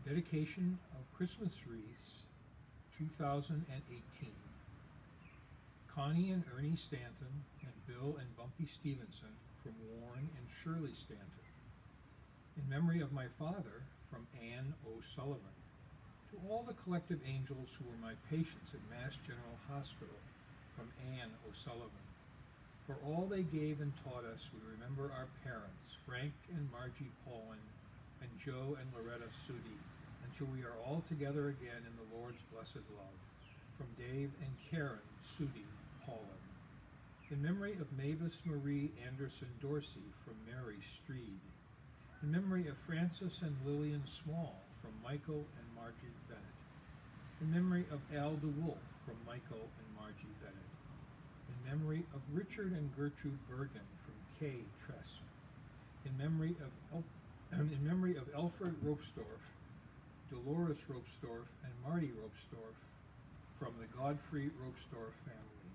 Dedication of Christmas Wreaths 2018. Connie and Ernie Stanton and Bill and Bumpy Stevenson from Warren and Shirley Stanton. In memory of my father, from Anne O'Sullivan. To all the collective angels who were my patients at Mass General Hospital, from Anne O'Sullivan. For all they gave and taught us, we remember our parents, Frank and Margie Paulin, and Joe and Loretta Sudi, until we are all together again in the Lord's blessed love. From Dave and Karen Sudi Paulin. In memory of Mavis Marie Anderson Dorsey, from Mary Streed. In memory of Francis and Lillian Small, from Michael and Margie Bennett. In memory of Al DeWolf, from Michael and Margie Bennett. In memory of Richard and Gertrude Bergen, from Kay Tresp. In memory of Alfred Ropestorff, Dolores Ropestorff, and Marty Ropestorff, from the Godfrey Ropestorff family.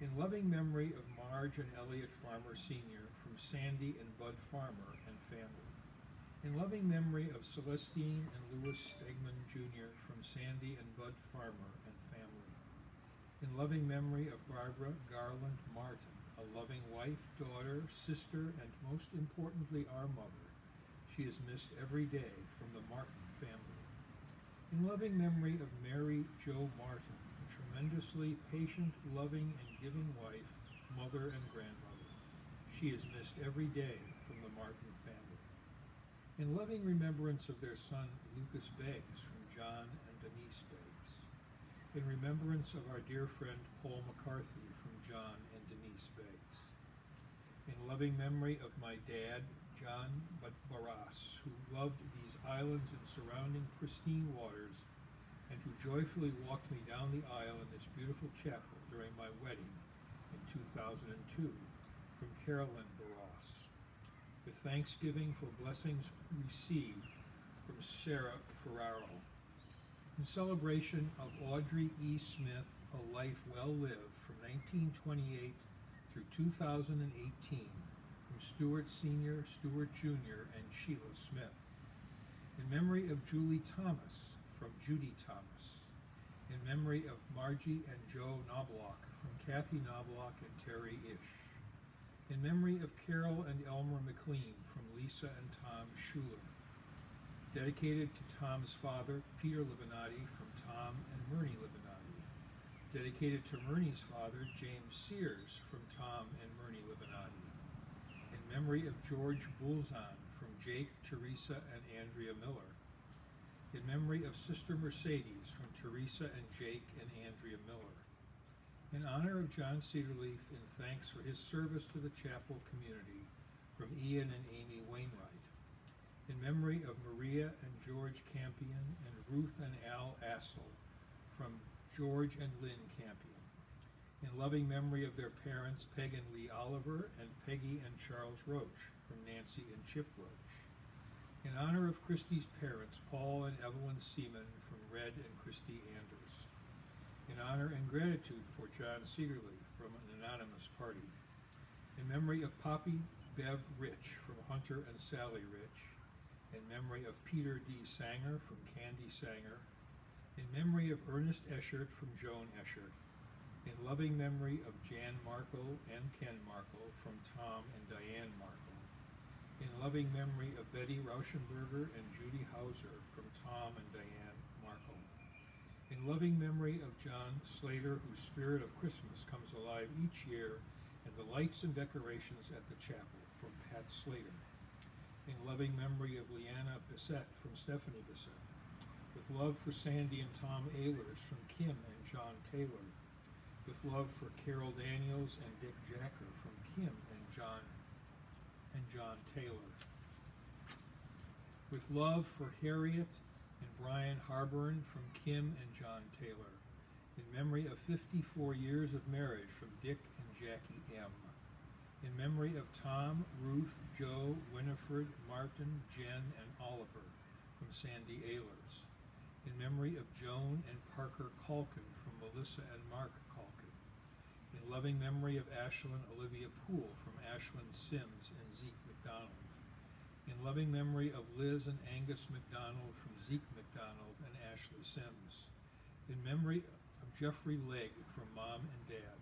In loving memory of Marge and Elliot Farmer Sr., from Sandy and Bud Farmer and family. In loving memory of Celestine and Louis Stegman Jr., from Sandy and Bud Farmer and family. In loving memory of Barbara Garland Martin, a loving wife, daughter, sister, and most importantly our mother. She is missed every day, from the Martin family. In loving memory of Mary Jo Martin, a tremendously patient, loving, and giving wife, mother, and grandmother. She is missed every day, from the Martin family. In loving remembrance of their son, Lucas Beggs, from John and Denise Beggs. In remembrance of our dear friend, Paul McCarthy, from John and Denise Beggs. In loving memory of my dad, John Barras, who loved these islands and surrounding pristine waters, and who joyfully walked me down the aisle in this beautiful chapel during my wedding in 2002, from Carolyn Barras. With thanksgiving for blessings received, from Sarah Ferraro. In celebration of Audrey E. Smith, A Life Well Lived, from 1928 through 2018, from Stuart Sr., Stuart Jr., and Sheila Smith. In memory of Julie Thomas, from Judy Thomas. In memory of Margie and Joe Knobloch, from Kathy Knobloch and Terry Ish. In memory of Carol and Elmer McLean, from Lisa and Tom Schuler. Dedicated to Tom's father, Peter Libanati, from Tom and Myrnie Libanati. Dedicated to Myrnie's father, James Sears, from Tom and Myrnie Libanati. In memory of George Boulzon, from Jake, Teresa, and Andrea Miller. In memory of Sister Mercedes, from Teresa and Jake and Andrea Miller. In honor of John Cedarleaf, in thanks for his service to the chapel community, from Ian and Amy Wainwright. In memory of Maria and George Campion and Ruth and Al Assel, from George and Lynn Campion. In loving memory of their parents, Peg and Lee Oliver, and Peggy and Charles Roach, from Nancy and Chip Roach. In honor of Christy's parents, Paul and Evelyn Seaman, from Red and Christy Anders. In honor and gratitude for John Cedarleaf, from an anonymous party. In memory of Poppy Bev Rich, from Hunter and Sally Rich. In memory of Peter D. Sanger, from Candy Sanger. In memory of Ernest Eschert, from Joan Eschert. In loving memory of Jan Markle and Ken Markle, from Tom and Diane Markle. In loving memory of Betty Rauschenberger and Judy Hauser, from Tom and Diane Markle. In loving memory of John Slater, whose spirit of Christmas comes alive each year in the lights and decorations at the chapel, from Pat Slater. In loving memory of Leanna Bissett, from Stephanie Bissett. With love for Sandy and Tom Ehlers, from Kim and John Taylor. With love for Carol Daniels and Dick Jacker, from Kim and John Taylor. With love for Harriet and Brian Harburn, from Kim and John Taylor. In memory of 54 years of marriage, from Dick and Jackie M. In memory of Tom, Ruth, Joe, Winifred, Martin, Jen, and Oliver, from Sandy Ehlers. In memory of Joan and Parker Culkin, from Melissa and Mark Culkin. In loving memory of Ashlyn Olivia Poole, from Ashlyn Sims and Zeke McDonald. In loving memory of Liz and Angus McDonald from Zeke McDonald and Ashley Sims. In memory of Jeffrey Legg from Mom and Dad.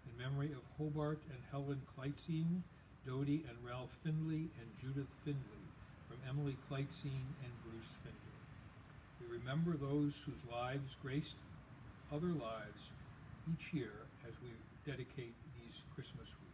In memory of Hobart and Helen Kleitzine, Dodie and Ralph Findley, and Judith Findley from Emily Kleitzine and Bruce Findley. We remember those whose lives graced other lives each year as we dedicate these Christmas wreaths.